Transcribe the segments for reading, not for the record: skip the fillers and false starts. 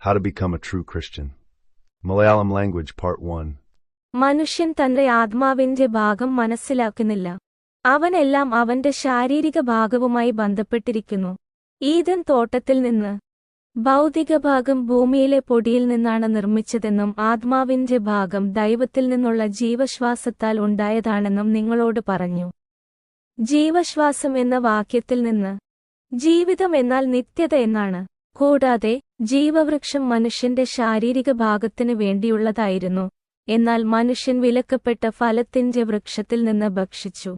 How to Become a True Christian. Malayalam Language Part 1. മനുഷ്യൻ തന്റെ ആത്മാവിന്റെ ഭാഗം മനസ്സിലാക്കുന്നില്ല. അവനെല്ലാം അവന്റെ ശാരീരിക ഭാഗവുമായി ബന്ധപ്പെട്ടിരിക്കുന്നു. ഈദൻ തോട്ടത്തിൽ നിന്ന് ഭൗതിക ഭാഗം ഭൂമിയിലെ പൊടിയിൽ നിന്നാണ് നിർമ്മിച്ചതെന്നും ആത്മാവിന്റെ ഭാഗം ദൈവത്തിൽ നിന്നുള്ള ജീവശ്വാസത്താൽ ഉണ്ടായതാണെന്നും നിങ്ങളോട് പറഞ്ഞു. ജീവശ്വാസം എന്ന വാക്യത്തിൽ നിന്ന് ജീവിതം എന്നാൽ നിത്യത എന്നാണ്. കൂടാതെ ജീവവൃക്ഷം മനുഷ്യന്റെ ശാരീരിക ഭാഗത്തിനു വേണ്ടിയുള്ളതായിരുന്നു. എന്നാൽ മനുഷ്യൻ വിലക്കപ്പെട്ട ഫലത്തിന്റെ വൃക്ഷത്തിൽ നിന്ന് ഭക്ഷിച്ചു.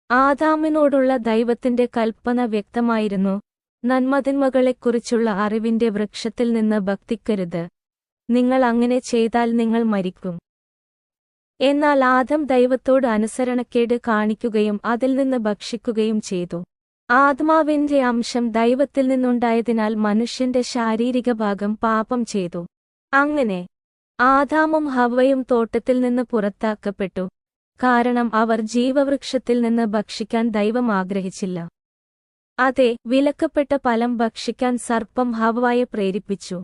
ആദാമിനോടുള്ള ദൈവത്തിന്റെ കൽപ്പന വ്യക്തമായിരുന്നു: നന്മതിന്മകളെക്കുറിച്ചുള്ള അറിവിന്റെ വൃക്ഷത്തിൽ നിന്ന് ഭക്ഷിക്കരുത്. നിങ്ങൾ അങ്ങനെ ചെയ്താൽ നിങ്ങൾ മരിക്കും. എന്നാൽ ആദം ദൈവത്തോട് അനുസരണക്കേട് കാണിക്കുകയും അതിൽ നിന്ന് ഭക്ഷിക്കുകയും ചെയ്തു. ആത്മാവിന്റെ അംശം ദൈവത്തിൽ നിന്നുണ്ടായതിനാൽ മനുഷ്യന്റെ ശാരീരിക ഭാഗം പാപം ചെയ്തു. അങ്ങനെ ആദാമും ഹവ്വയും തോട്ടത്തിൽ നിന്ന് പുറത്താക്കപ്പെട്ടു. കാരണം അവർ ജീവവൃക്ഷത്തിൽ നിന്ന് ഭക്ഷിക്കാൻ ദൈവം ആഗ്രഹിച്ചില്ല. അതെ, വിലക്കപ്പെട്ട ഫലം ഭക്ഷിക്കാൻ സർപ്പം ഹവ്വയെ പ്രേരിപ്പിച്ചു.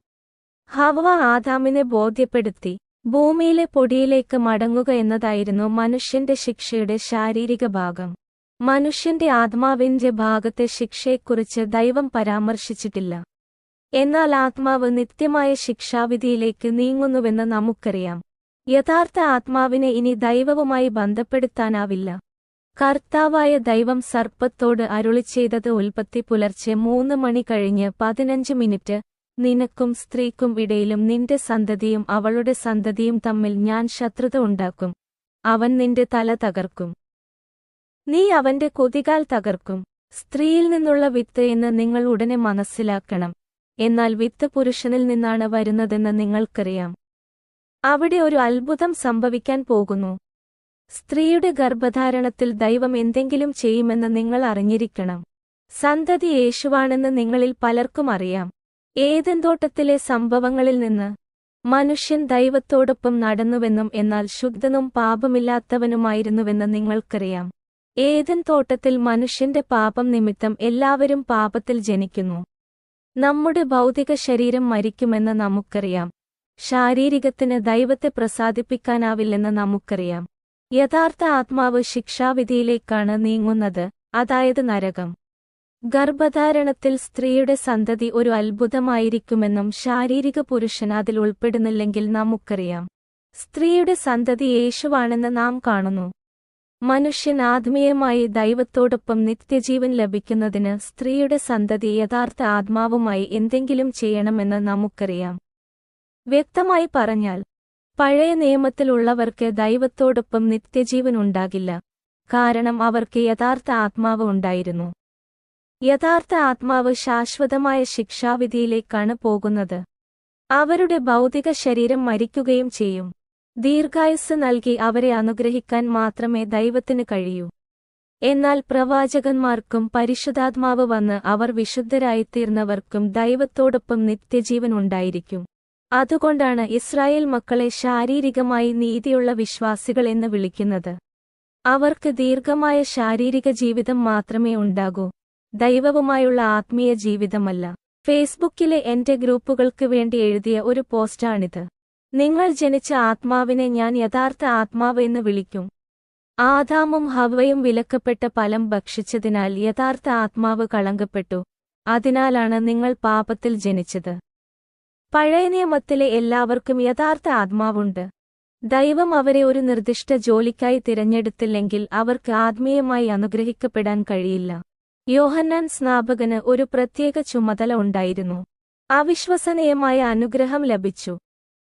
ഹവ്വ ആദാമിനെ ബോധ്യപ്പെടുത്തി. ഭൂമിയിലെ പൊടിയിലേക്ക് മടങ്ങുക എന്നതായിരുന്നു മനുഷ്യന്റെ ശിക്ഷയുടെ ശാരീരിക ഭാഗം. മനുഷ്യന്റെ ആത്മാവിന്റെ ഭാഗത്തെ ശിക്ഷയെക്കുറിച്ച് ദൈവം പരാമർശിച്ചിട്ടില്ല. എന്നാൽ ആത്മാവ് നിത്യമായ ശിക്ഷാവിധിയിലേക്ക് നീങ്ങുന്നുവെന്ന് നമുക്കറിയാം. യഥാർത്ഥ ആത്മാവിനെ ഇനി ദൈവവുമായി ബന്ധപ്പെടുത്താനാവില്ല. കർത്താവായ ദൈവം സർപ്പത്തോട് അരുളിച്ചെയ്തത് ഉൽപ്പത്തി പുലർച്ചെ 3 മണി കഴിഞ്ഞ് 15 മിനിറ്റ്: നിനക്കും സ്ത്രീക്കും ഇടയിലും നിന്റെ സന്തതിയും അവളുടെ സന്തതിയും തമ്മിൽ ഞാൻ ശത്രുത ഉണ്ടാക്കും. അവൻ നിന്റെ തല തകർക്കും, നീ അവന്റെ കുതികാൽ തകർക്കും. സ്ത്രീയിൽ നിന്നുള്ള വിത്ത് എന്ന് നിങ്ങൾ ഉടനെ മനസ്സിലാക്കണം. എന്നാൽ വിത്ത് പുരുഷനിൽ നിന്നാണ് വരുന്നതെന്ന് നിങ്ങൾക്കറിയാം. അവിടെ ഒരു അത്ഭുതം സംഭവിക്കാൻ പോകുന്നു. സ്ത്രീയുടെ ഗർഭധാരണത്തിൽ ദൈവം എന്തെങ്കിലും ചെയ്യുമെന്ന് നിങ്ങൾ അറിഞ്ഞിരിക്കണം. സന്തതി യേശുവാണെന്ന് നിങ്ങളിൽ പലർക്കും അറിയാം. ഏദൻ തോട്ടത്തിലെ സംഭവങ്ങളിൽ നിന്ന് മനുഷ്യൻ ദൈവത്തോടൊപ്പം നടന്നുവെന്നും എന്നാൽ ശുദ്ധനും പാപമില്ലാത്തവനുമായിരുന്നുവെന്ന് നിങ്ങൾക്കറിയാം. ഏദൻ തോട്ടത്തിൽ മനുഷ്യന്റെ പാപം നിമിത്തം എല്ലാവരും പാപത്തിൽ ജനിക്കുന്നു. നമ്മുടെ ഭൗതിക ശരീരം മരിക്കുമെന്ന് നമുക്കറിയാം. ശാരീരികത്തിന് ദൈവത്തെ പ്രസാദിപ്പിക്കാനാവില്ലെന്ന് നമുക്കറിയാം. യഥാർത്ഥ ആത്മാവ് ശിക്ഷാവിധിയിലേക്കാണ് നീങ്ങുന്നത്, അതായത് നരകം. ഗർഭധാരണത്തിൽ സ്ത്രീയുടെ സന്തതി ഒരു അത്ഭുതമായിരിക്കുമെന്നും ശാരീരിക പുരുഷൻ അതിൽ ഉൾപ്പെടുന്നില്ലെങ്കിൽ നമുക്കറിയാം. സ്ത്രീയുടെ സന്തതി യേശുവാണെന്ന് നാം കാണുന്നു. മനുഷ്യൻ ആത്മീയമായി ദൈവത്തോടൊപ്പം നിത്യജീവൻ ലഭിക്കുന്നതിന് സ്ത്രീയുടെ സന്തതി യഥാർത്ഥ ആത്മാവുമായി എന്തെങ്കിലും ചെയ്യണമെന്ന് നമുക്കറിയാം. വ്യക്തമായി പറഞ്ഞാൽ, പഴയ നിയമത്തിലുള്ളവർക്ക് ദൈവത്തോടൊപ്പം നിത്യജീവൻ ഉണ്ടാകില്ല. കാരണം അവർക്ക് യഥാർത്ഥ ആത്മാവ് ഉണ്ടായിരുന്നു. യഥാർത്ഥ ആത്മാവ് ശാശ്വതമായ ശിക്ഷാവിധിയിലേക്കാണ് പോകുന്നത്. അവരുടെ ഭൗതിക ശരീരം മരിക്കുകയും ചെയ്യും. ദീർഘായുസ്സ് നൽകി അവരെ അനുഗ്രഹിക്കാൻ മാത്രമേ ദൈവത്തിന് കഴിയൂ. എന്നാൽ പ്രവാചകന്മാർക്കും പരിശുദ്ധാത്മാവ് വന്ന് അവർ വിശുദ്ധരായിത്തീർന്നവർക്കും ദൈവത്തോടൊപ്പം നിത്യജീവൻ ഉണ്ടായിരിക്കും. അതുകൊണ്ടാണ് ഇസ്രായേൽ മക്കളെ ശാരീരികമായി നീതിയുള്ള വിശ്വാസികൾ എന്ന് വിളിക്കുന്നത്. അവർക്ക് ദീർഘമായ ശാരീരിക ജീവിതം മാത്രമേ ഉണ്ടാകൂ, ദൈവവുമായുള്ള ആത്മീയ ജീവിതമല്ല. ഫേസ്ബുക്കിലെ എന്റെ ഗ്രൂപ്പുകൾക്ക് വേണ്ടി എഴുതിയ ഒരു പോസ്റ്റാണിത്. നിങ്ങൾ ജനിച്ച ആത്മാവിനെ ഞാൻ യഥാർത്ഥ ആത്മാവ് എന്ന് വിളിക്കും. ആദാമും ഹവ്വയും വിലക്കപ്പെട്ട ഫലം ഭക്ഷിച്ചതിനാൽ യഥാർത്ഥ ആത്മാവ് കളങ്കപ്പെട്ടു. അതിനാലാണ് നിങ്ങൾ പാപത്തിൽ ജനിച്ചത്. പഴയ നിയമത്തിലെ എല്ലാവർക്കും യഥാർത്ഥ ആത്മാവുണ്ട്. ദൈവം അവരെ ഒരു നിർദ്ദിഷ്ട ജോലിക്കായി തിരഞ്ഞെടുത്തില്ലെങ്കിൽ അവർക്ക് ആത്മീയമായി അനുഗ്രഹിക്കപ്പെടാൻ കഴിയില്ല. യോഹന്നാൻ സ്നാപകന് ഒരു പ്രത്യേക ചുമതല ഉണ്ടായിരുന്നു. അവിശ്വസനീയമായ അനുഗ്രഹം ലഭിച്ചു.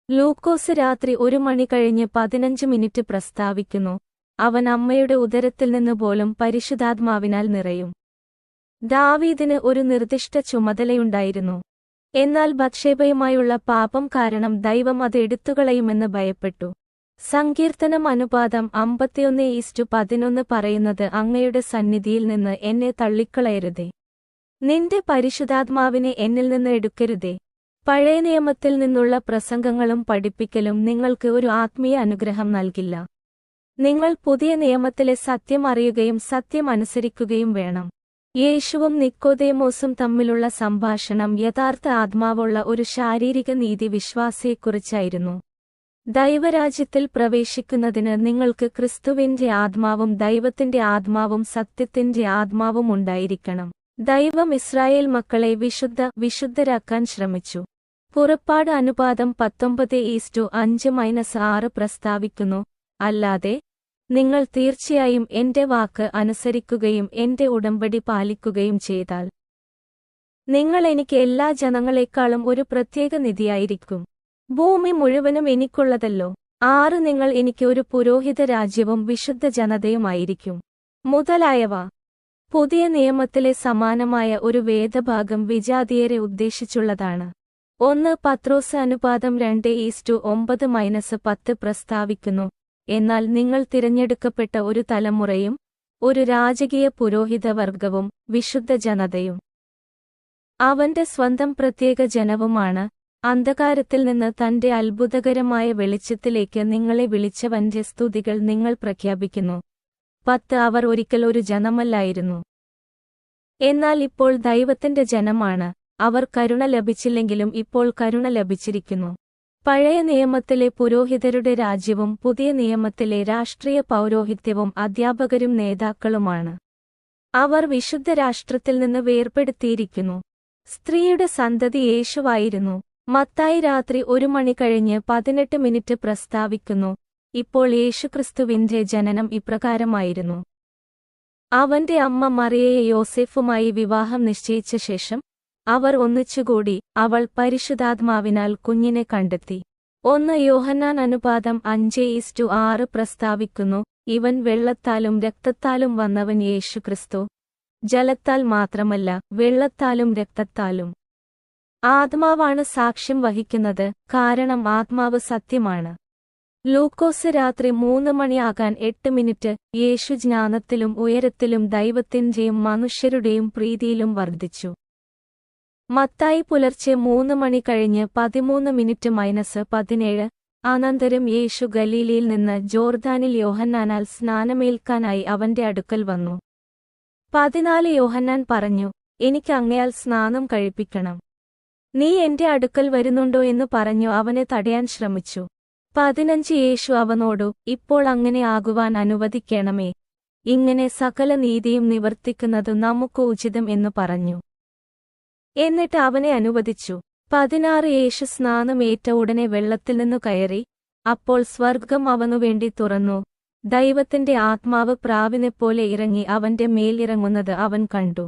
ലൂക്കോസ് രാത്രി 1 മണി കഴിഞ്ഞ് 15 മിനിറ്റ് പ്രസ്താവിക്കുന്നു: അവൻ അമ്മയുടെ ഉദരത്തിൽ നിന്ന് പോലും പരിശുദ്ധാത്മാവിനാൽ നിറയും. ദാവീദിന് ഒരു നിർദ്ദിഷ്ട ചുമതലയുണ്ടായിരുന്നു. എന്നാൽ ബത്ശേബയുമായുള്ള പാപം കാരണം ദൈവം അത് എടുത്തുകളയുമെന്ന് ഭയപ്പെട്ടു. സങ്കീർത്തനം അനുപാതം 51:11 പറയുന്നത്: അങ്ങയുടെ സന്നിധിയിൽ നിന്ന് എന്നെ തള്ളിക്കളയരുതേ, നിന്റെ പരിശുദ്ധാത്മാവിനെ എന്നിൽ നിന്ന് എടുക്കരുതേ. പഴയ നിയമത്തിൽ നിന്നുള്ള പ്രസംഗങ്ങളും പഠിപ്പിക്കലും നിങ്ങൾക്ക് ഒരു ആത്മീയ അനുഗ്രഹം നൽകില്ല. നിങ്ങൾ പുതിയ നിയമത്തിലെ സത്യം അറിയുകയും സത്യം അനുസരിക്കുകയും വേണം. യേശുവും നിക്കോദേമോസും തമ്മിലുള്ള സംഭാഷണം യഥാർത്ഥ ആത്മാവുള്ള ഒരു ശാരീരിക നീതി വിശ്വാസിയെക്കുറിച്ചായിരുന്നു. ദൈവരാജ്യത്തിൽ പ്രവേശിക്കുന്നതിന് നിങ്ങൾക്ക് ക്രിസ്തുവിന്റെ ആത്മാവും ദൈവത്തിന്റെ ആത്മാവും സത്യത്തിന്റെ ആത്മാവും ഉണ്ടായിരിക്കണം. ദൈവം ഇസ്രായേൽ മക്കളെ വിശുദ്ധരാക്കാൻ ശ്രമിച്ചു. പുറപ്പാട് അനുപാതം 19:5-6 പ്രസ്താവിക്കുന്നു, അല്ലാതെ നിങ്ങൾ തീർച്ചയായും എന്റെ വാക്ക് അനുസരിക്കുകയും എന്റെ ഉടമ്പടി പാലിക്കുകയും ചെയ്താൽ നിങ്ങൾ എനിക്ക് എല്ലാ ജനങ്ങളെക്കാളും ഒരു പ്രത്യേക നിധിയായിരിക്കും. ഭൂമി മുഴുവനും എനിക്കുള്ളതല്ലോ. 6 നിങ്ങൾ എനിക്ക് ഒരു പുരോഹിത രാജ്യവും വിശുദ്ധ ജനതയുമായിരിക്കും മുതലായവ. പുതിയ നിയമത്തിലെ സമാനമായ ഒരു വേദഭാഗം വിജാതീയരെ ഉദ്ദേശിച്ചുള്ളതാണ്. 1 പത്രോസ് അനുപാതം 2:9-10 പ്രസ്താവിക്കുന്നു, എന്നാൽ നിങ്ങൾ തിരഞ്ഞെടുക്കപ്പെട്ട ഒരു തലമുറയും ഒരു രാജകീയ പുരോഹിതവർഗവും വിശുദ്ധ ജനതയും അവന്റെ സ്വന്തം പ്രത്യേക ജനവുമാണ്. അന്ധകാരത്തിൽ നിന്ന് തന്റെ അത്ഭുതകരമായ വെളിച്ചത്തിലേക്ക് നിങ്ങളെ വിളിച്ചവന്റെ സ്തുതികൾ നിങ്ങൾ പ്രഖ്യാപിക്കുന്നു. 10 അവർ ഒരിക്കൽ ഒരു ജനമല്ലായിരുന്നു, എന്നാൽ ഇപ്പോൾ ദൈവത്തിന്റെ ജനമാണ്. അവർ കരുണ ലഭിച്ചില്ലെങ്കിലും ഇപ്പോൾ കരുണ ലഭിച്ചിരിക്കുന്നു. പഴയ നിയമത്തിലെ പുരോഹിതരുടെ രാജ്യവും പുതിയ നിയമത്തിലെ രാഷ്ട്രീയ പൗരോഹിത്യവും അധ്യാപകരും നേതാക്കളുമാണ്. അവർ വിശുദ്ധ രാഷ്ട്രത്തിൽ നിന്ന് വേർപെടുത്തിയിരിക്കുന്നു. സ്ത്രീയുടെ സന്തതി യേശുവായിരുന്നു. മത്തായി രാത്രി 1 മണി കഴിഞ്ഞ് 18 പ്രസ്താവിക്കുന്നു, ഇപ്പോൾ യേശുക്രിസ്തുവിന്റെ ജനനം ഇപ്രകാരമായിരുന്നു. അവന്റെ അമ്മ മറിയയെ യോസേഫുമായി വിവാഹം നിശ്ചയിച്ച ശേഷം അവർ ഒന്നിച്ചുകൂടി. അവൾ പരിശുദ്ധാത്മാവിനാൽ കുഞ്ഞിനെ കണ്ടെത്തി. 1 യോഹന്നാൻ അനുപാതം 5:6 പ്രസ്താവിക്കുന്നു, ഇവൻ വെള്ളത്താലും രക്തത്താലും വന്നവൻ യേശുക്രിസ്തു, ജലത്താൽ മാത്രമല്ല വെള്ളത്താലും രക്തത്താലും. ആത്മാവാണ് സാക്ഷ്യം വഹിക്കുന്നത്, കാരണം ആത്മാവ് സത്യമാണ്. ലൂക്കോസ് രാത്രി 3 മണിയാകാൻ 8 യേശു ജ്ഞാനത്തിലും ഉയരത്തിലും ദൈവത്തിന്റെയും മനുഷ്യരുടെയും പ്രീതിയിലും വർദ്ധിച്ചു. മത്തായി പുലർച്ചെ 3 മണി കഴിഞ്ഞ് 13-17 അനന്തരം യേശു ഗലീലയിൽ നിന്ന് ജോർദാനിൽ യോഹന്നാനാൽ സ്നാനമേൽക്കാനായി അവന്റെ അടുക്കൽ വന്നു. 14 യോഹന്നാൻ പറഞ്ഞു, എനിക്ക് അങ്ങയാൽ സ്നാനം കഴിപ്പിക്കണം. നീ എന്റെ അടുക്കൽ വരുന്നുണ്ടോ എന്ന് പറഞ്ഞു അവനെ തടയാൻ ശ്രമിച്ചു. 15 യേശു അവനോടു, ഇപ്പോൾ അങ്ങനെ ആകുവാൻ അനുവദിക്കണമേ, ഇങ്ങനെ സകല നീതിയും നിവർത്തിക്കുന്നതു നമുക്ക് ഉചിതം എന്നു പറഞ്ഞു. എന്നിട്ട് അവനെ അനുവദിച്ചു. 16 യേശു സ്നാനമേറ്റ ഉടനെ വെള്ളത്തിൽ നിന്നു കയറി. അപ്പോൾ സ്വർഗ്ഗം അവനുവേണ്ടി തുറന്നു. ദൈവത്തിന്റെ ആത്മാവ് പ്രാവിനെപ്പോലെ ഇറങ്ങി അവന്റെ മേൽ ഇറങ്ങുന്നത് അവൻ കണ്ടു.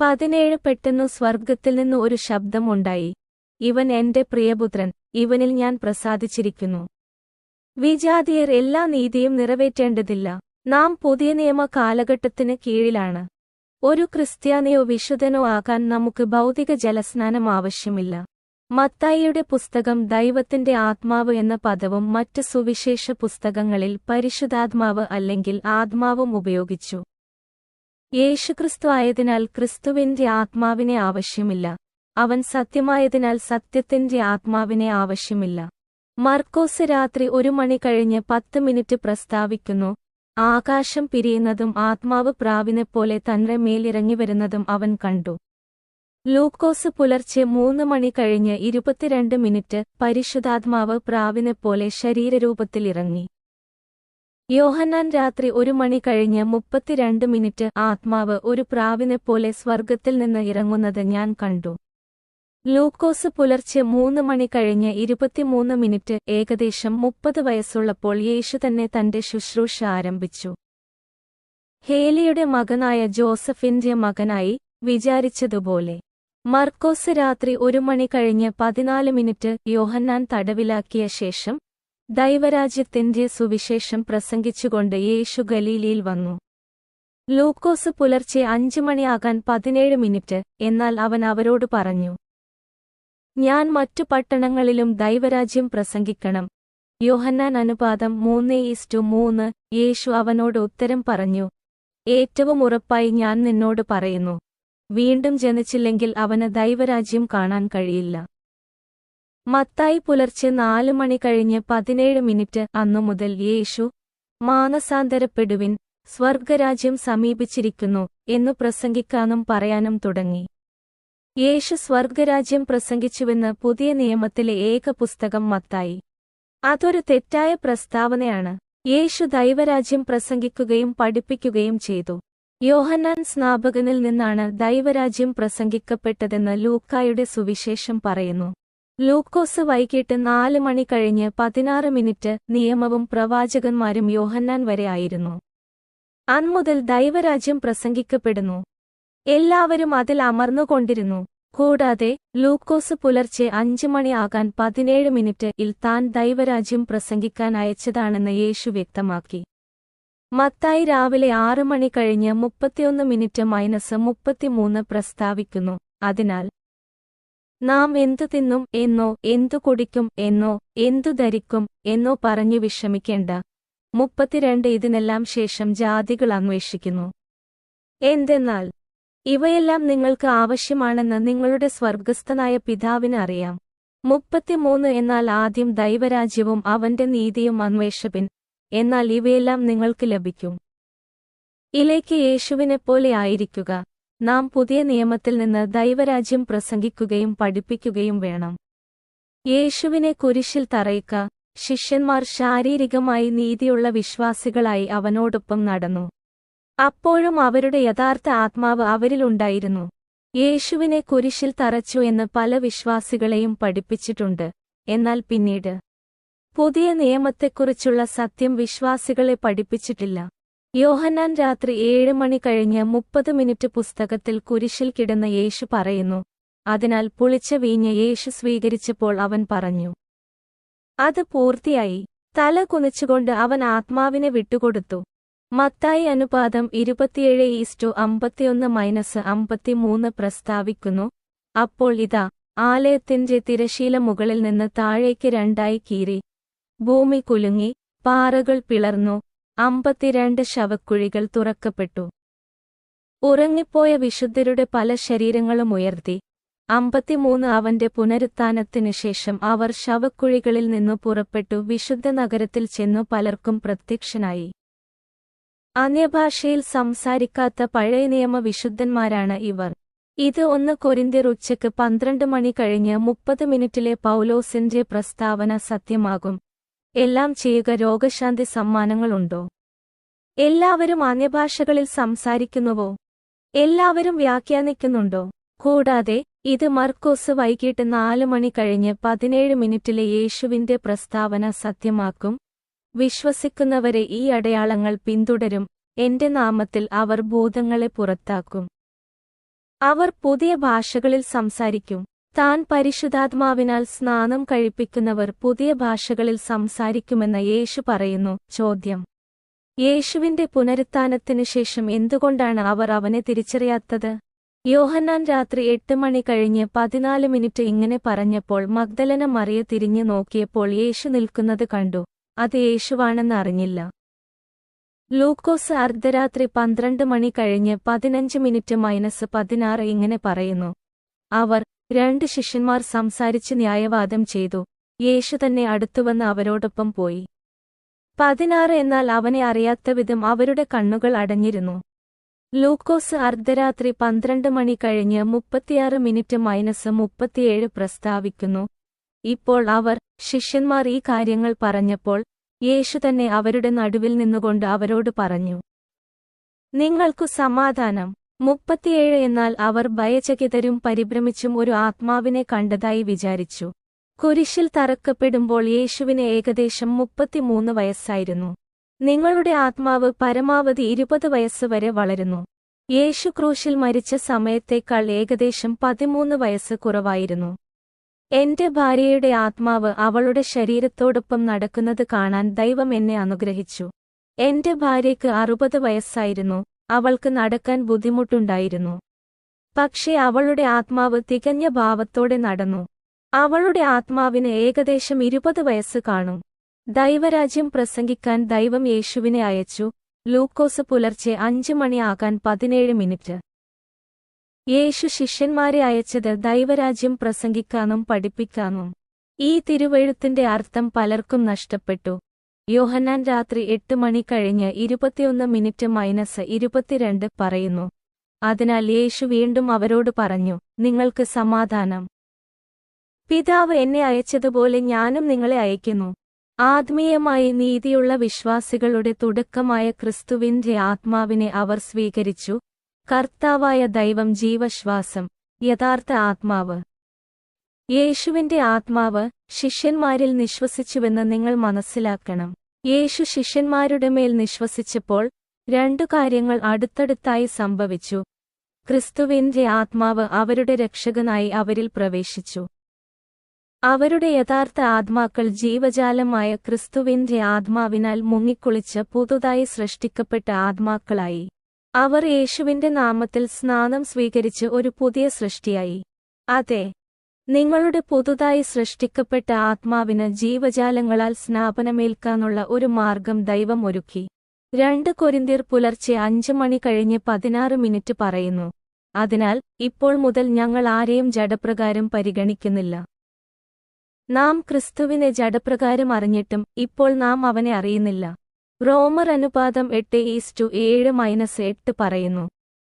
17 പെട്ടെന്നു സ്വർഗ്ഗത്തിൽ നിന്നു ഒരു ശബ്ദം ഉണ്ടായി, ഇവൻ എന്റെ പ്രിയപുത്രൻ, ഇവനിൽ ഞാൻ പ്രസാദിച്ചിരിക്കുന്നു. വിജാതീയർ എല്ലാ നീതിയും നിറവേറ്റേണ്ടതില്ല. നാം പുതിയ നിയമ കാലഘട്ടത്തിന് കീഴിലാണ്. ഒരു ക്രിസ്ത്യാനിയോ വിശുദ്ധനോ ആകാൻ നമുക്ക് ഭൗതിക ജലസ്നാനം ആവശ്യമില്ല. മത്തായിയുടെ പുസ്തകം ദൈവത്തിന്റെ ആത്മാവ് എന്ന പദവും മറ്റ് സുവിശേഷ പുസ്തകങ്ങളിൽ പരിശുദ്ധാത്മാവ് അല്ലെങ്കിൽ ആത്മാവും ഉപയോഗിച്ചു. യേശുക്രിസ്തു ആയതിനാൽ ക്രിസ്തുവിന്റെ ആത്മാവിനെ ആവശ്യമില്ല. അവൻ സത്യമായതിനാൽ സത്യത്തിന്റെ ആത്മാവിനെ ആവശ്യമില്ല. മർക്കോസ് രാത്രി 1 മണി കഴിഞ്ഞ് 10 പ്രസ്താവിക്കുന്നു, ആകാശം പിരിയുന്നതും ആത്മാവ് പ്രാവിനെപ്പോലെ തന്റെ മേലിറങ്ങിവരുന്നതും അവൻ കണ്ടു. ലൂക്കോസ് പുലർച്ചെ 3 മണി കഴിഞ്ഞ് 22 പരിശുദ്ധാത്മാവ് പ്രാവിനെപ്പോലെ ശരീരരൂപത്തിൽ ഇറങ്ങി. യോഹന്നാൻ രാത്രി 1 മണി കഴിഞ്ഞ് 32 ആത്മാവ് ഒരു പ്രാവിനെപ്പോലെ സ്വർഗ്ഗത്തിൽ നിന്ന് ഇറങ്ങുന്നത് ഞാൻ കണ്ടു. ലൂക്കോസ് പുലർച്ചെ 3 മണി കഴിഞ്ഞ് 23 ഏകദേശം 30 വയസ്സുള്ളപ്പോൾ യേശു തന്നെ തന്റെ ശുശ്രൂഷ ആരംഭിച്ചു. ഹേലിയുടെ മകനായ ജോസഫിന്റെ മകനായി വിചാരിച്ചതുപോലെ. മർക്കോസ് രാത്രി 1 മണി കഴിഞ്ഞ് 14 യോഹന്നാൻ തടവിലാക്കിയ ശേഷം ദൈവരാജ്യത്തിന്റെ സുവിശേഷം പ്രസംഗിച്ചുകൊണ്ട് യേശു ഗലീലയിൽ വന്നു. ലൂക്കോസ് പുലർച്ചെ 5 മണിയാകാൻ 17 എന്നാൽ അവൻ അവരോട് പറഞ്ഞു, ഞാൻ മറ്റു പട്ടണങ്ങളിലും ദൈവരാജ്യം പ്രസംഗിക്കണം. യോഹന്നാൻ അനുപാതം 3:3 യേശു അവനോട് ഉത്തരം പറഞ്ഞു, ഏറ്റവും ഉറപ്പായി ഞാൻ നിന്നോട് പറയുന്നു, വീണ്ടും ജനിച്ചില്ലെങ്കിൽ അവന് ദൈവരാജ്യം കാണാൻ കഴിയില്ല. മത്തായി പുലർച്ചെ 4 മണി കഴിഞ്ഞ് 17 അന്നുമുതൽ യേശു, മാനസാന്തരപ്പെടുവിൻ, സ്വർഗരാജ്യം സമീപിച്ചിരിക്കുന്നു എന്നു പ്രസംഗിക്കാനും പറയാനും തുടങ്ങി. യേശു സ്വർഗരാജ്യം പ്രസംഗിച്ചുവെന്ന് പുതിയ നിയമത്തിലെ ഏക പുസ്തകം മത്തായി. അതൊരു തെറ്റായ പ്രസ്താവനയാണ്. യേശു ദൈവരാജ്യം പ്രസംഗിക്കുകയും പഠിപ്പിക്കുകയും ചെയ്തു. യോഹന്നാൻ സ്നാപകനിൽ നിന്നാണ് ദൈവരാജ്യം പ്രസംഗിക്കപ്പെട്ടതെന്ന് ലൂക്കായുടെ സുവിശേഷം പറയുന്നു. ലൂക്കോസ് വൈകിട്ട് 4 മണി കഴിഞ്ഞ് 16 നിയമവും പ്രവാചകന്മാരും യോഹന്നാൻ വരെ ആയിരുന്നു. അന്നുമുതൽ ദൈവരാജ്യം പ്രസംഗിക്കപ്പെടുന്നു. എല്ലാവരും അതിൽ അമർന്നുകൊണ്ടിരുന്നു. കൂടാതെ ലൂക്കോസ് പുലർച്ചെ 5 മണി ആകാൻ 17 താൻ ദൈവരാജ്യം പ്രസംഗിക്കാൻ അയച്ചതാണെന്ന് യേശു വ്യക്തമാക്കി. മത്തായി രാവിലെ 6 മണി കഴിഞ്ഞ് 31 പ്രസ്താവിക്കുന്നു. അതിനാൽ നാം എന്തു തിന്നും എന്നോ എന്തു കുടിക്കും എന്നോ എന്തു ധരിക്കും എന്നോ പറഞ്ഞു വിഷമിക്കേണ്ട. 32 ഇതിനെല്ലാം ശേഷം ജാതികൾ അന്വേഷിക്കുന്നു. എന്തെന്നാൽ ഇവയെല്ലാം നിങ്ങൾക്ക് ആവശ്യമാണെന്ന് നിങ്ങളുടെ സ്വർഗസ്ഥനായ പിതാവിന് അറിയാം. 33 എന്നാൽ ആദ്യം ദൈവരാജ്യവും അവന്റെ നീതിയും അന്വേഷിപ്പിൻ, എന്നാൽ ഇവയെല്ലാം നിങ്ങൾക്ക് ലഭിക്കും. ഇലേക്ക് യേശുവിനെപ്പോലെ ആയിരിക്കുക. നാം പുതിയ നിയമത്തിൽ നിന്ന് ദൈവരാജ്യം പ്രസംഗിക്കുകയും പഠിപ്പിക്കുകയും വേണം. യേശുവിനെ കുരിശിൽ തറയ്ക്ക. ശിഷ്യന്മാർ ശാരീരികമായി നീതിയുള്ള വിശ്വാസികളായി അവനോടൊപ്പം നടന്നു. അപ്പോഴും അവരുടെ യഥാർത്ഥ ആത്മാവ് അവരിലുണ്ടായിരുന്നു. യേശുവിനെ കുരിശിൽ തറച്ചു എന്ന് പല വിശ്വാസികളെയും പഠിപ്പിച്ചിട്ടുണ്ട്. എന്നാൽ പിന്നീട് പുതിയ നിയമത്തെക്കുറിച്ചുള്ള സത്യം വിശ്വാസികളെ പഠിപ്പിച്ചിട്ടില്ല. യോഹന്നാൻ രാത്രി 7 മണി കഴിഞ്ഞ് 30 പുസ്തകത്തിൽ കുരിശിൽ കിടന്ന യേശു പറയുന്നു. അതിനാൽ പുളിച്ച വീഞ്ഞ് യേശു സ്വീകരിച്ചപ്പോൾ അവൻ പറഞ്ഞു, അത് പൂർത്തിയായി. തല കുനിച്ചുകൊണ്ട് അവൻ ആത്മാവിനെ വിട്ടുകൊടുത്തു. മത്തായി അനുപാതം 27:51-53 പ്രസ്താവിക്കുന്നു. അപ്പോൾ ഇതാ, ആലയത്തിന്റെ തിരശീല മുകളിൽ നിന്ന് താഴേക്ക് 2 കീറി. ഭൂമി കുലുങ്ങി, പാറകൾ പിളർന്നു, 52 ശവക്കുഴികൾ തുറക്കപ്പെട്ടു. ഉറങ്ങിപ്പോയ വിശുദ്ധരുടെ പല ശരീരങ്ങളും ഉയർത്തി. 53 അവന്റെ പുനരുത്ഥാനത്തിനു ശേഷം അവർ ശവക്കുഴികളിൽ നിന്നു പുറപ്പെട്ടു വിശുദ്ധ നഗരത്തിൽ ചെന്നു പലർക്കും പ്രത്യക്ഷനായി. അന്യഭാഷയിൽ സംസാരിക്കാത്ത പഴയ നിയമ വിശുദ്ധന്മാരാണ് ഇവർ. ഇത് 1 കൊരിന്ത്യർ ഉച്ചയ്ക്ക് 12 മണി കഴിഞ്ഞ് 30 പൗലോസിന്റെ പ്രസ്താവന സത്യമാകും. എല്ലാം ചെയ്യുക. രോഗശാന്തി സമ്മാനങ്ങളുണ്ടോ? എല്ലാവരും അന്യഭാഷകളിൽ സംസാരിക്കുന്നുവോ? എല്ലാവരും വ്യാഖ്യാനിക്കുന്നുണ്ടോ? കൂടാതെ ഇത് മർക്കോസ് വൈകിട്ട് 4 മണി കഴിഞ്ഞ് 17 യേശുവിന്റെ പ്രസ്താവന സത്യമാക്കും. വിശ്വസിക്കുന്നവരെ ഈ അടയാളങ്ങൾ പിന്തുടരും. എന്റെ നാമത്തിൽ അവർ ഭൂതങ്ങളെ പുറത്താക്കും. അവർ പുതിയ ഭാഷകളിൽ സംസാരിക്കും. താൻ പരിശുദ്ധാത്മാവിനാൽ സ്നാനം കഴിപ്പിക്കുന്നവർ പുതിയ ഭാഷകളിൽ സംസാരിക്കുമെന്ന് യേശു പറയുന്നു. ചോദ്യം: യേശുവിന്റെ പുനരുത്ഥാനത്തിനു ശേഷം എന്തുകൊണ്ടാണ് അവർ അവനെ തിരിച്ചറിയാത്തത്? യോഹന്നാൻ രാത്രി 8 മണി കഴിഞ്ഞ് 14 ഇങ്ങനെ പറഞ്ഞപ്പോൾ മഗ്ദലന മറിയ തിരിഞ്ഞു നോക്കിയപ്പോൾ യേശു നിൽക്കുന്നത് കണ്ടു. അത് യേശുവാണെന്ന് അറിഞ്ഞില്ല. ലൂക്കോസ് അർദ്ധരാത്രി 12 മണി കഴിഞ്ഞ് 15:16 ഇങ്ങനെ പറയുന്നു. അവർ 2 ശിഷ്യന്മാർ സംസാരിച്ച് ന്യായവാദം ചെയ്തു. യേശു തന്നെ അടുത്തുവന്ന് അവരോടൊപ്പം പോയി. 16 എന്നാൽ അവനെ അറിയാത്തവിധം അവരുടെ കണ്ണുകൾ അടഞ്ഞിരുന്നു. ലൂക്കോസ് അർദ്ധരാത്രി 12 മണി കഴിഞ്ഞ് 36:37 പ്രസ്താവിക്കുന്നു. ഇപ്പോൾ അവർ ശിഷ്യന്മാർ ഈ കാര്യങ്ങൾ പറഞ്ഞപ്പോൾ യേശു തന്നെ അവരുടെ നടുവിൽ നിന്നുകൊണ്ട് അവരോട് പറഞ്ഞു, നിങ്ങൾക്കു സമാധാനം. 37 എന്നാൽ അവർ ഭയചകിതരും പരിഭ്രമിച്ചും ഒരു ആത്മാവിനെ കണ്ടതായി വിചാരിച്ചു. കുരിശിൽ തറക്കപ്പെടുമ്പോൾ യേശുവിന് ഏകദേശം 33 വയസ്സായിരുന്നു. നിങ്ങളുടെ ആത്മാവ് പരമാവധി 20 വയസ്സ് വരെ വളരുന്നു. യേശു ക്രൂശിൽ മരിച്ച സമയത്തേക്കാൾ ഏകദേശം 13 വയസ്സ് കുറവായിരുന്നു. എന്റെ ഭാര്യയുടെ ആത്മാവ് അവളുടെ ശരീരത്തോടൊപ്പം നടക്കുന്നത് കാണാൻ ദൈവം എന്നെ അനുഗ്രഹിച്ചു. എന്റെ ഭാര്യയ്ക്ക് 60 വയസ്സായിരുന്നു. അവൾക്ക് നടക്കാൻ ബുദ്ധിമുട്ടുണ്ടായിരുന്നു. പക്ഷേ അവളുടെ ആത്മാവ് തികഞ്ഞ ഭാവത്തോടെ നടന്നു. അവളുടെ ആത്മാവിന് ഏകദേശം 20 വയസ്സ് കാണും. ദൈവരാജ്യം പ്രസംഗിക്കാൻ ദൈവം യേശുവിനെ അയച്ചു. ലൂക്കോസ് പുലർച്ചെ 5 മണി ആകാൻ 17 യേശു ശിഷ്യന്മാരെ അയച്ചത് ദൈവരാജ്യം പ്രസംഗിക്കാനും പഠിപ്പിക്കാനും. ഈ തിരുവെഴുത്തിന്റെ അർത്ഥം പലർക്കും നഷ്ടപ്പെട്ടു. യോഹന്നാൻ രാത്രി 8 മണി കഴിഞ്ഞ് 21:22 പറയുന്നു. അതിനാൽ യേശു വീണ്ടും അവരോട് പറഞ്ഞു, നിങ്ങൾക്ക് സമാധാനം. പിതാവ് എന്നെ അയച്ചതുപോലെ ഞാനും നിങ്ങളെ അയക്കുന്നു. ആത്മീയമായി നീതിയുള്ള വിശ്വാസികളുടെ തുടക്കമായ ക്രിസ്തുവിന്റെ ആത്മാവിനെ അവർ സ്വീകരിച്ചു. കർത്താവായ ദൈവം ജീവശ്വാസം, യഥാർത്ഥ ആത്മാവ്. യേശുവിന്റെ ആത്മാവ് ശിഷ്യന്മാരിൽ നിശ്വസിച്ചുവെന്ന് നിങ്ങൾ മനസ്സിലാക്കണം. യേശു ശിഷ്യന്മാരുടെ മേൽ നിശ്വസിച്ചപ്പോൾ 2 കാര്യങ്ങൾ അടുത്തടുത്തായി സംഭവിച്ചു. ക്രിസ്തുവിന്റെ ആത്മാവ് അവരുടെ രക്ഷകനായി അവരിൽ പ്രവേശിച്ചു. അവരുടെ യഥാർത്ഥ ആത്മാക്കൾ ജീവജാലമായ ക്രിസ്തുവിന്റെ ആത്മാവിനാൽ മുങ്ങിക്കുളിച്ച് പുതുതായി സൃഷ്ടിക്കപ്പെട്ട ആത്മാക്കളായി. അവർ യേശുവിന്റെ നാമത്തിൽ സ്നാനം സ്വീകരിച്ച് ഒരു പുതിയ സൃഷ്ടിയായി. അതെ, നിങ്ങളുടെ പുതുതായി സൃഷ്ടിക്കപ്പെട്ട ആത്മാവിന് ജീവജാലങ്ങളാൽ സ്നാപനമേൽക്കാനുള്ള ഒരു മാർഗം ദൈവം ഒരുക്കി. 2 കൊരിന്ത്യർ പുലർച്ചെ 5 മണി കഴിഞ്ഞ് 16 പറയുന്നു. അതിനാൽ ഇപ്പോൾ മുതൽ ഞങ്ങൾ ആരെയും ജഡപ്രകാരം പരിഗണിക്കുന്നില്ല. നാം ക്രിസ്തുവിനെ ജഡപ്രകാരം അറിഞ്ഞിട്ടും ഇപ്പോൾ നാം അവനെ അറിയുന്നില്ല. റോമർ അനുപാതം 8:7-8 പറയുന്നു.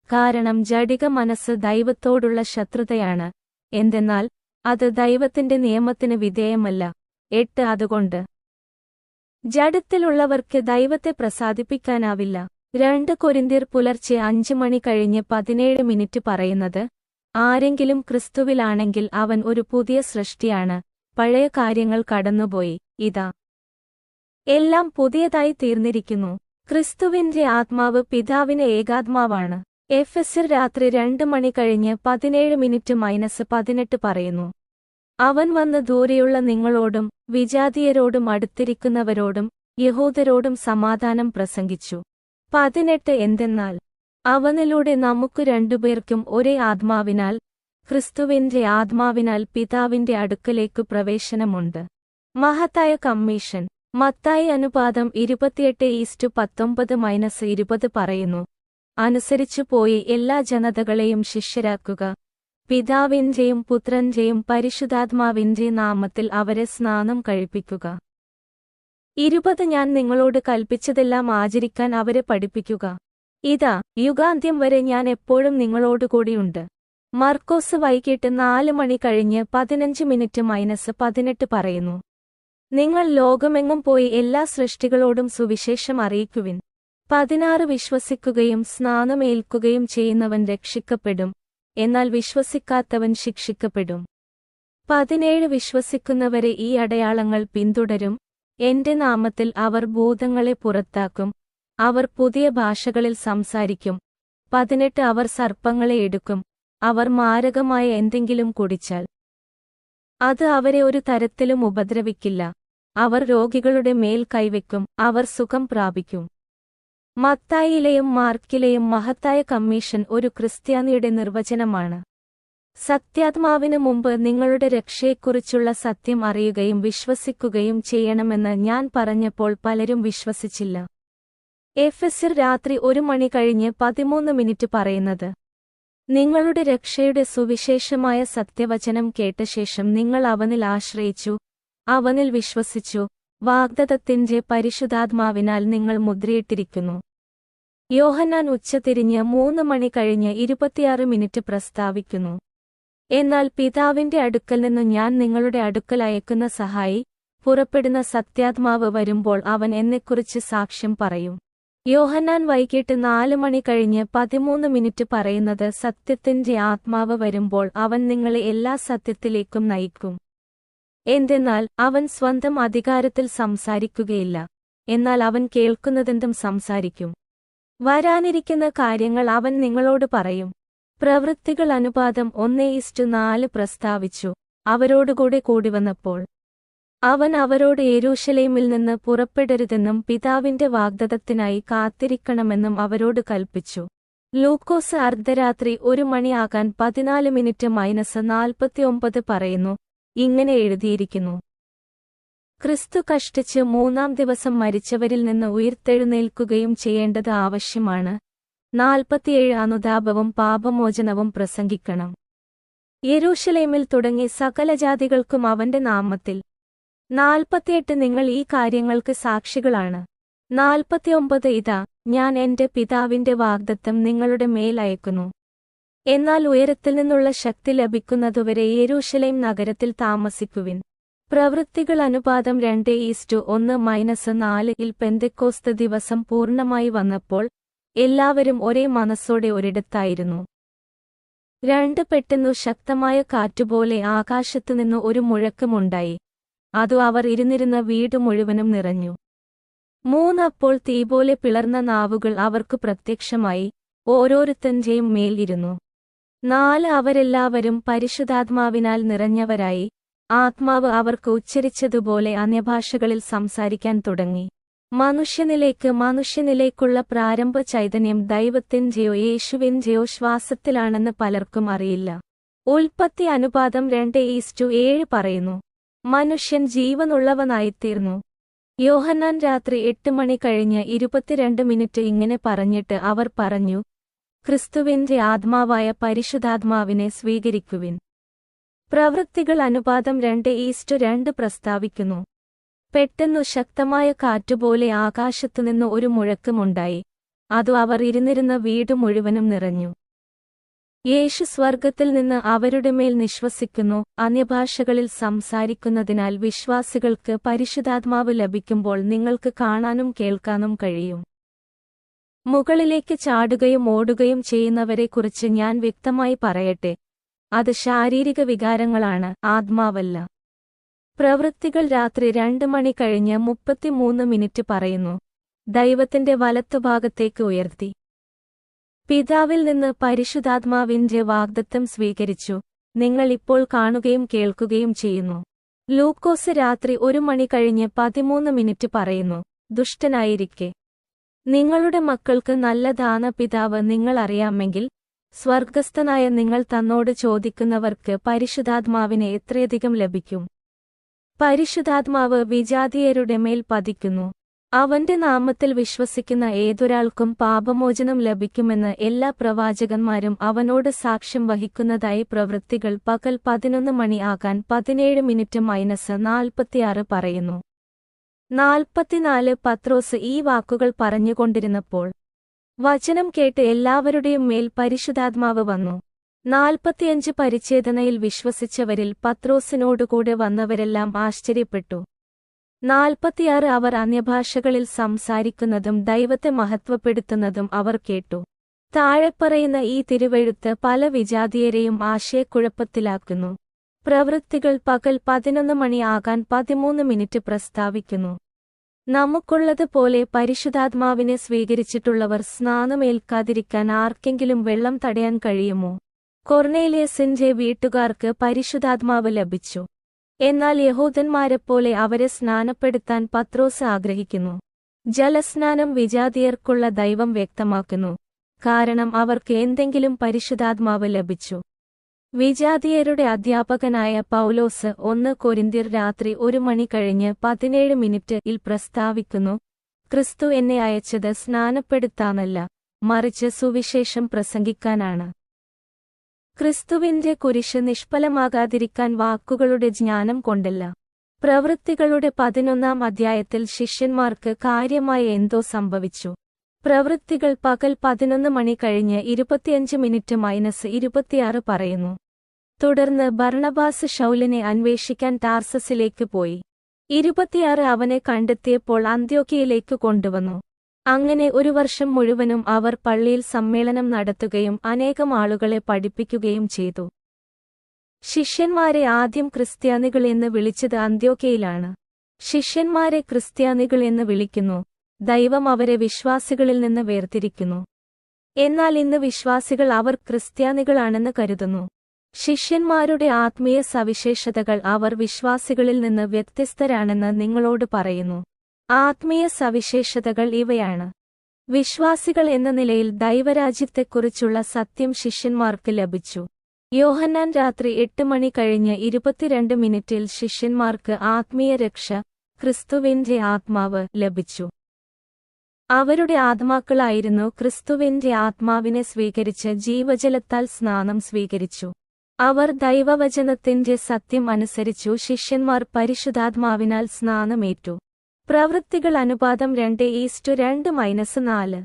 കാരണം ജഡിക മനസ്സ് ദൈവത്തോടുള്ള ശത്രുതയാണ്, എന്തെന്നാൽ അത് ദൈവത്തിന്റെ നിയമത്തിന് വിധേയമല്ല. 8 അതുകൊണ്ട് ജഡത്തിലുള്ളവർക്ക് ദൈവത്തെ പ്രസാദിപ്പിക്കാനാവില്ല. 2 കൊരിന്ത്യർ പുലർച്ചെ 5 മണി കഴിഞ്ഞ് 17 പറയുന്നത്, ആരെങ്കിലും ക്രിസ്തുവിലാണെങ്കിൽ അവൻ ഒരു പുതിയ സൃഷ്ടിയാണ്, പഴയ കാര്യങ്ങൾ കടന്നുപോയി, ഇതാ എല്ലാം പുതിയതായി തീർന്നിരിക്കുന്നു. ക്രിസ്തുവിന്റെ ആത്മാവ് പിതാവിന് ഏകാത്മാവാണ്. എഫെസ്യർ രാത്രി 2 മണി കഴിഞ്ഞ് 17:18 പറയുന്നു. അവൻ വന്ന് ദൂരെയുള്ള നിങ്ങളോടും വിജാതീയരോടും അടുത്തിരിക്കുന്നവരോടും യഹൂദരോടും സമാധാനം പ്രസംഗിച്ചു. 18 എന്തെന്നാൽ അവനിലൂടെ നമുക്ക് രണ്ടുപേർക്കും ഒരേ ആത്മാവിനാൽ, ക്രിസ്തുവിന്റെ ആത്മാവിനാൽ പിതാവിന്റെ അടുക്കലേക്കു പ്രവേശനമുണ്ട്. മഹത്തായ കമ്മീഷൻ. മത്തായി അനുപാതം 28:19-20 പറയുന്നു. അനുസരിച്ചു പോയി എല്ലാ ജനതകളെയും ശിഷ്യരാക്കുക, പിതാവിന്റെയും പുത്രന്റെയും പരിശുദ്ധാത്മാവിന്റെ നാമത്തിൽ അവരെ സ്നാനം കഴിപ്പിക്കുക. 20 ഞാൻ നിങ്ങളോട് കൽപ്പിച്ചതെല്ലാം ആചരിക്കാൻ അവരെ പഠിപ്പിക്കുക. ഇതാ യുഗാന്ത്യം വരെ ഞാൻ എപ്പോഴും നിങ്ങളോടുകൂടിയുണ്ട്. മർക്കോസ് വൈകിട്ട് 4 മണി കഴിഞ്ഞ് 15:18 പറയുന്നു. നിങ്ങൾ ലോകമെങ്ങും പോയി എല്ലാ സൃഷ്ടികളോടും സുവിശേഷം അറിയിക്കുവിൻ. 16 വിശ്വസിക്കുകയും സ്നാനമേൽക്കുകയും ചെയ്യുന്നവൻ രക്ഷിക്കപ്പെടും, എന്നാൽ വിശ്വസിക്കാത്തവൻ ശിക്ഷിക്കപ്പെടും. 17 വിശ്വസിക്കുന്നവരെ ഈ അടയാളങ്ങൾ പിന്തുടരും. എന്റെ നാമത്തിൽ അവർ ഭൂതങ്ങളെ പുറത്താക്കും, അവർ പുതിയ ഭാഷകളിൽ സംസാരിക്കും. 18 അവർ സർപ്പങ്ങളെ എടുക്കും, അവർ മാരകമായ എന്തെങ്കിലും കുടിച്ചാൽ അത് അവരെ ഒരു തരത്തിലും ഉപദ്രവിക്കില്ല. അവർ രോഗികളുടെ മേൽ കൈവയ്ക്കും, അവർ സുഖം പ്രാപിക്കും. മത്തായിയിലെയും മാർക്കിലെയും മഹത്തായ കമ്മീഷൻ ഒരു ക്രിസ്ത്യാനിയുടെ നിർവചനമാണ്. സത്യാത്മാവിനു മുമ്പ് നിങ്ങളുടെ രക്ഷയെക്കുറിച്ചുള്ള സത്യം അറിയുകയും വിശ്വസിക്കുകയും ചെയ്യണമെന്ന് ഞാൻ പറഞ്ഞപ്പോൾ പലരും വിശ്വസിച്ചില്ല. എഫെസ്യർ രാത്രി 1 മണി കഴിഞ്ഞ് 13 പറയുന്നത്, നിങ്ങളുടെ രക്ഷയുടെ സുവിശേഷമായ സത്യവചനം കേട്ട ശേഷം നിങ്ങൾ അവനിൽ ആശ്രയിച്ചു, അവനിൽ വിശ്വസിച്ചു, വാഗ്ദത്തത്തിന്റെ പരിശുദ്ധാത്മാവിനാൽ നിങ്ങൾ മുദ്രയിട്ടിരിക്കുന്നു. യോഹന്നാൻ ഉച്ചതിരിഞ്ഞ് 3 മണി കഴിഞ്ഞ് 26 പ്രസ്താവിക്കുന്നു. എന്നാൽ പിതാവിന്റെ അടുക്കൽ നിന്നു ഞാൻ നിങ്ങളുടെ അടുക്കൽ അയക്കുന്ന സഹായി, പുറപ്പെടുന്ന സത്യാത്മാവ് വരുമ്പോൾ അവൻ എന്നെക്കുറിച്ച് സാക്ഷ്യം പറയും. യോഹന്നാൻ വൈകിട്ട് 4 മണി കഴിഞ്ഞ് 13 പറയുന്നത്, സത്യത്തിന്റെ ആത്മാവ് വരുമ്പോൾ അവൻ നിങ്ങളെ എല്ലാ സത്യത്തിലേക്കും നയിക്കും. എന്തെന്നാൽ അവൻ സ്വന്തം അധികാരത്തിൽ സംസാരിക്കുകയില്ല, എന്നാൽ അവൻ കേൾക്കുന്നതെന്തും സംസാരിക്കും. വരാനിരിക്കുന്ന കാര്യങ്ങൾ അവൻ നിങ്ങളോട് പറയും. പ്രവൃത്തികൾ അനുപാതം 1:4 പ്രസ്താവിച്ചു. അവരോടുകൂടെ കൂടിവന്നപ്പോൾ അവൻ അവരോട് യെരൂശലേമിൽ നിന്ന് പുറപ്പെടരുതെന്നും പിതാവിന്റെ വാഗ്ദത്തത്തിനായി കാത്തിരിക്കണമെന്നും അവരോട് കൽപ്പിച്ചു. ലൂക്കോസ് അർദ്ധരാത്രി 1 മണിയാകാൻ 14:49 പറയുന്നു. ഇങ്ങനെ എഴുതിയിരിക്കുന്നു, ക്രിസ്തു കഷ്ടിച്ച് 3-ാം ദിവസം മരിച്ചവരിൽ നിന്ന് ഉയിർത്തെഴുന്നേൽക്കുകയും ചെയ്യേണ്ടത് ആവശ്യമാണ്. 47 അനുതാപവും പാപമോചനവും പ്രസംഗിക്കണം. യെരൂശലേമിൽ തുടങ്ങി സകല ജാതികൾക്കും അവന്റെ നാമത്തിൽ 48 നിങ്ങൾ ഈ കാര്യങ്ങൾക്ക് സാക്ഷികളാണ്. 49 ഇതാ, ഞാൻ എന്റെ പിതാവിന്റെ വാഗ്ദത്തം നിങ്ങളുടെ മേൽ അയക്കുന്നു. എന്നാൽ ഉയരത്തിൽ നിന്നുള്ള ശക്തി ലഭിക്കുന്നതുവരെ യെരൂശലേം നഗരത്തിൽ താമസിക്കുവിൻ. പ്രവൃത്തികൾ അനുപാതം 2:1-4 ൽ പെന്തക്കോസ്ത് ദിവസം പൂർണ്ണമായി വന്നപ്പോൾ എല്ലാവരും ഒരേ മനസ്സോടെ ഒരിടത്തായിരുന്നു. 2 പെട്ടെന്നു ശക്തമായ കാറ്റുപോലെ ആകാശത്തുനിന്ന് ഒരു മുഴക്കമുണ്ടായി. അതു അവർ ഇരുന്നിരുന്ന വീട് മുഴുവനും നിറഞ്ഞു. 3 അപ്പോൾ തീപോലെ പിളർന്ന നാവുകൾ അവർക്ക് പ്രത്യക്ഷമായി, ഓരോരുത്തന്റെയും മേൽ ഇരുന്നു. 4 അവരെല്ലാവരും പരിശുദ്ധാത്മാവിനാൽ നിറഞ്ഞവരായി, ആത്മാവ് അവർക്ക് ഉച്ചരിച്ചതുപോലെ അന്യഭാഷകളിൽ സംസാരിക്കാൻ തുടങ്ങി. മനുഷ്യനിലേക്കുള്ള പ്രാരംഭ ചൈതന്യം ദൈവത്തിന്റെയോ യേശുവിന്റെയോ ശ്വാസത്തിലാണെന്ന് പലർക്കും അറിയില്ല. ഉൽപ്പത്തി അനുപാതം 2:7 പറയുന്നു. മനുഷ്യൻ ജീവനുള്ളവനായിത്തീർന്നു. യോഹന്നാൻ രാത്രി 8 മണി കഴിഞ്ഞ് 22 ഇങ്ങനെ പറഞ്ഞിട്ട് അവർ പറഞ്ഞു, ക്രിസ്തുവിന്റെ ആത്മാവായ പരിശുദ്ധാത്മാവിനെ സ്വീകരിക്കുവിൻ. പ്രവൃത്തികൾ അനുപാതം 2:2 പ്രസ്താവിക്കുന്നു. പെട്ടെന്നു ശക്തമായ കാറ്റുപോലെ ആകാശത്തുനിന്ന് ഒരു മുഴക്കമുണ്ടായി, അതു അവർ ഇരുന്നിരുന്ന വീട് മുഴുവനും നിറഞ്ഞു. യേശു സ്വർഗത്തിൽ നിന്ന് അവരുടെ മേൽ നിശ്വസിക്കുന്നു. അന്യഭാഷകളിൽ സംസാരിക്കുന്നതിനാൽ വിശ്വാസികൾക്ക് പരിശുദ്ധാത്മാവ് ലഭിക്കുമ്പോൾ നിങ്ങൾക്ക് കാണാനും കേൾക്കാനും കഴിയും. മുകളിലേക്ക് ചാടുകയും ഓടുകയും ചെയ്യുന്നവരെക്കുറിച്ച് ഞാൻ വ്യക്തമായി പറയട്ടെ, അത് ശാരീരിക വികാരങ്ങളാണ്, ആത്മാവല്ല. പ്രവൃത്തികൾ രാത്രി 2 മണി കഴിഞ്ഞ് 33 പറയുന്നു. ദൈവത്തിന്റെ വലത്തുഭാഗത്തേക്ക് ഉയർത്തി. പിതാവിൽ നിന്ന് പരിശുദ്ധാത്മാവിന്റെ വാഗ്ദത്തം സ്വീകരിച്ചു. നിങ്ങൾ ഇപ്പോൾ കാണുകയും കേൾക്കുകയും ചെയ്യുന്നു. ലൂക്കോസ് രാത്രി 1 മണി കഴിഞ്ഞ് 13 പറയുന്നു. ദുഷ്ടനായിരിക്കെ നിങ്ങളുടെ മക്കൾക്ക് നല്ല ദാനപിതാവ് നിങ്ങൾ അറിയാമെങ്കിൽ, സ്വർഗസ്ഥനായ നിങ്ങൾ തന്നോട് ചോദിക്കുന്നവർക്ക് പരിശുദ്ധാത്മാവിനെ എത്രയധികം ലഭിക്കും. പരിശുദ്ധാത്മാവ് വിജാതീയരുടെ മേൽ പതിക്കുന്നു. അവന്റെ നാമത്തിൽ വിശ്വസിക്കുന്ന ഏതൊരാൾക്കും പാപമോചനം ലഭിക്കുമെന്ന് എല്ലാ പ്രവാചകന്മാരും അവനോട് സാക്ഷ്യം വഹിക്കുന്നതായി പ്രവൃത്തികൾ പകൽ 11 മണി ആകാൻ 17:46 പറയുന്നു. 44 പത്രോസ് ഈ വാക്കുകൾ പറഞ്ഞുകൊണ്ടിരുന്നപ്പോൾ വചനം കേട്ട് എല്ലാവരുടെയും മേൽ പരിശുദ്ധാത്മാവ് വന്നു. 45 പരിച്ഛേദനയിൽ വിശ്വസിച്ചവരിൽ പത്രോസിനോടുകൂടെ വന്നവരെല്ലാം ആശ്ചര്യപ്പെട്ടു. 46 അവർ അന്യഭാഷകളിൽ സംസാരിക്കുന്നതും ദൈവത്തെ മഹത്വപ്പെടുത്തുന്നതും അവർ കേട്ടു. താഴെപ്പറയുന്ന ഈ തിരുവെഴുത്ത് പല വിജാതീയരെയും ആശയക്കുഴപ്പത്തിലാക്കുന്നു. പ്രവൃത്തികൾ പകൽ 11 മണി ആകാൻ 13 പ്രസ്താവിക്കുന്നു. നമുക്കുള്ളതുപോലെ പരിശുദ്ധാത്മാവിനെ സ്വീകരിച്ചിട്ടുള്ളവർ സ്നാനമേൽക്കാതിരിക്കാൻ ആർക്കെങ്കിലും വെള്ളം തടയാൻ കഴിയുമോ? കൊർണേലിയസിന്റെ വീട്ടുകാർക്ക് പരിശുദ്ധാത്മാവ് ലഭിച്ചു. എന്നാൽ യഹൂദന്മാരെപ്പോലെ അവരെ സ്നാനപ്പെടുത്താൻ പത്രോസ് ആഗ്രഹിക്കുന്നു. ജലസ്നാനം വിജാതീയർക്കുള്ള ദൈവം വ്യക്തമാക്കുന്നു, കാരണം അവർക്ക് എന്തെങ്കിലും പരിശുദ്ധാത്മാവ് ലഭിച്ചു. വിജാതീയരുടെ അധ്യാപകനായ പൗലോസ് 1 കൊരിന്ത്യർ രാത്രി 1 മണി കഴിഞ്ഞ് 17 പ്രസ്താവിക്കുന്നു, ക്രിസ്തു എന്നെ അയച്ചത് സ്നാനപ്പെടുത്താനല്ല, മറിച്ച് സുവിശേഷം പ്രസംഗിക്കാനാണ്. ക്രിസ്തുവിന്റെ കുരിശ് നിഷ്ഫലമാകാതിരിക്കാൻ വാക്കുകളുടെ ജ്ഞാനം കൊണ്ടല്ല. പ്രവൃത്തികളുടെ 11-ാം അധ്യായത്തിൽ ശിഷ്യന്മാർക്ക് കാര്യമായ എന്തോ സംഭവിച്ചു. പ്രവൃത്തികൾ പകൽ 11 മണി കഴിഞ്ഞ് 25:26 പറയുന്നു. തുടർന്ന് ബർണബാസ് ശൗലിനെ അന്വേഷിക്കാൻ ടാർസസിലേക്ക് പോയി. 26 അവനെ കണ്ടെത്തിയപ്പോൾ അന്ത്യോക്യയിലേക്ക് കൊണ്ടുവന്നു. അങ്ങനെ 1 വർഷം മുഴുവനും അവർ പള്ളിയിൽ സമ്മേളനം നടത്തുകയും അനേകം ആളുകളെ പഠിപ്പിക്കുകയും ചെയ്തു. ശിഷ്യന്മാരെ ആദ്യം ക്രിസ്ത്യാനികൾ എന്ന് വിളിച്ചത് അന്ത്യോക്യയിലാണ്. ശിഷ്യന്മാരെ ക്രിസ്ത്യാനികൾ എന്ന് വിളിക്കുന്നു. ദൈവം അവരെ വിശ്വാസികളിൽ നിന്ന് വേർതിരിക്കുന്നു. എന്നാൽ ഇന്ന് വിശ്വാസികൾ അവർ ക്രിസ്ത്യാനികളാണെന്ന് കരുതുന്നു. ശിഷ്യന്മാരുടെ ആത്മീയ സവിശേഷതകൾ അവർ വിശ്വാസികളിൽ നിന്ന് വ്യത്യസ്തരാണെന്ന് നിങ്ങളോട് പറയുന്നു. ആത്മീയ സവിശേഷതകൾ ഇവയാണ്. വിശ്വാസികൾ എന്ന നിലയിൽ ദൈവരാജ്യത്തെക്കുറിച്ചുള്ള സത്യം ശിഷ്യന്മാർക്ക് ലഭിച്ചു. യോഹന്നാൻ രാത്രി 8 മണി കഴിഞ്ഞ് 22 ശിഷ്യന്മാർക്ക് ആത്മീയ രക്ഷ, ക്രിസ്തുവിന്റെ ആത്മാവ് ലഭിച്ചു. അവരുടെ ആത്മാക്കളായിരുന്നു ക്രിസ്തുവിന്റെ ആത്മാവിനെ സ്വീകരിച്ച് ജീവജലത്താൽ സ്നാനം സ്വീകരിച്ചു. അവർ ദൈവവചനത്തിന്റെ സത്യം അനുസരിച്ചു. ശിഷ്യന്മാർ പരിശുദ്ധാത്മാവിനാൽ സ്നാനമേറ്റു. പ്രവൃത്തികൾ അനുപാതം 2:2-4.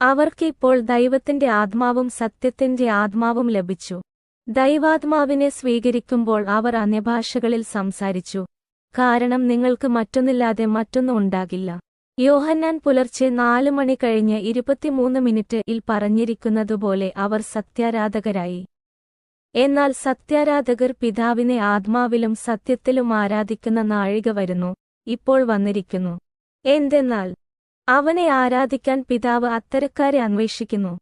അവർക്ക് ഇപ്പോൾ ദൈവത്തിന്റെ ആത്മാവും സത്യത്തിന്റെ ആത്മാവും ലഭിച്ചു. ദൈവാത്മാവിനെ സ്വീകരിക്കുമ്പോൾ അവർ അന്യഭാഷകളിൽ സംസാരിച്ചു. കാരണം നിങ്ങൾക്ക് മറ്റൊന്നില്ലാതെ മറ്റൊന്നും ഉണ്ടാകില്ല. യോഹന്നാൻ പുലർച്ചെ 4 മണി കഴിഞ്ഞ് 23 പറഞ്ഞിരിക്കുന്നതുപോലെ അവർ സത്യാരാധകരായി. എന്നാൽ സത്യാരാധകർ പിതാവിനെ ആത്മാവിലും സത്യത്തിലും ആരാധിക്കുന്ന നാഴിക വരുന്നു, ഇപ്പോൾ വന്നിരിക്കുന്നു. എന്തെന്നാൽ അവനെ ആരാധിക്കാൻ പിതാവ് അത്തരക്കാരെ അന്വേഷിക്കുന്നു.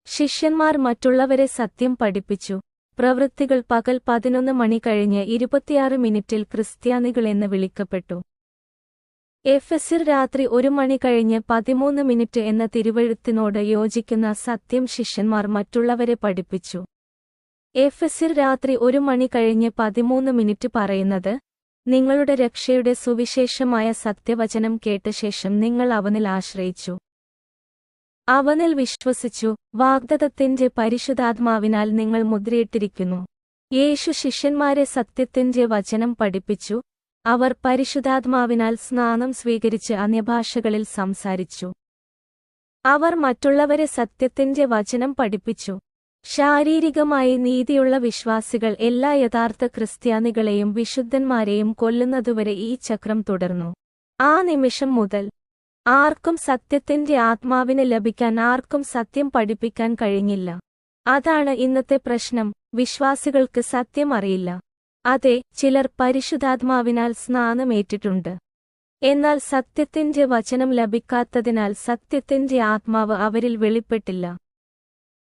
ശിഷ്യന്മാർ മറ്റുള്ളവരെ സത്യം പഠിപ്പിച്ചു. പ്രവൃത്തികൾ പകൽ 11 മണി കഴിഞ്ഞ് 26 ക്രിസ്ത്യാനികളെന്ന് വിളിക്കപ്പെട്ടു. എഫെസ്യർ രാത്രി 1 മണി കഴിഞ്ഞ് 13 എന്ന തിരുവെഴുത്തിനോട് യോജിക്കുന്ന സത്യം ശിഷ്യന്മാർ മറ്റുള്ളവരെ പഠിപ്പിച്ചു. എഫെസ്യർ രാത്രി 1 മണി കഴിഞ്ഞ് 13 പറയുന്നത്, നിങ്ങളുടെ രക്ഷയുടെ സുവിശേഷമായ സത്യവചനം കേട്ട ശേഷം നിങ്ങൾ അവനിൽ ആശ്രയിച്ചു, അവനിൽ വിശ്വസിച്ചു, വാഗ്ദത്തത്തിന്റെ പരിശുദ്ധാത്മാവിനാൽ നിങ്ങൾ മുദ്രയിട്ടിരിക്കുന്നു. യേശു ശിഷ്യന്മാരെ സത്യത്തിന്റെ വചനം പഠിപ്പിച്ചു. അവർ പരിശുദ്ധാത്മാവിനാൽ സ്നാനം സ്വീകരിച്ച് അന്യഭാഷകളിൽ സംസാരിച്ചു. അവർ മറ്റുള്ളവരെ സത്യത്തിന്റെ വചനം പഠിപ്പിച്ചു. ശാരീരികമായി നീതിയുള്ള വിശ്വാസികൾ എല്ലാ യഥാർത്ഥ ക്രിസ്ത്യാനികളെയും വിശുദ്ധന്മാരെയും കൊല്ലുന്നതുവരെ ഈ ചക്രം തുടർന്നു. ആ നിമിഷം മുതൽ ആർക്കും സത്യത്തിന്റെ ആത്മാവിനെ ലഭിക്കാൻ ആർക്കും സത്യം പഠിപ്പിക്കാൻ കഴിഞ്ഞില്ല. അതാണ് ഇന്നത്തെ പ്രശ്നം. വിശ്വാസികൾക്ക് സത്യം അറിയില്ല. അതെ, ചിലർ പരിശുദ്ധാത്മാവിനാൽ സ്നാനമേറ്റിട്ടുണ്ട്. എന്നാൽ സത്യത്തിന്റെ വചനം ലഭിക്കാത്തതിനാൽ സത്യത്തിന്റെ ആത്മാവ് അവരിൽ വെളിപ്പെട്ടില്ല.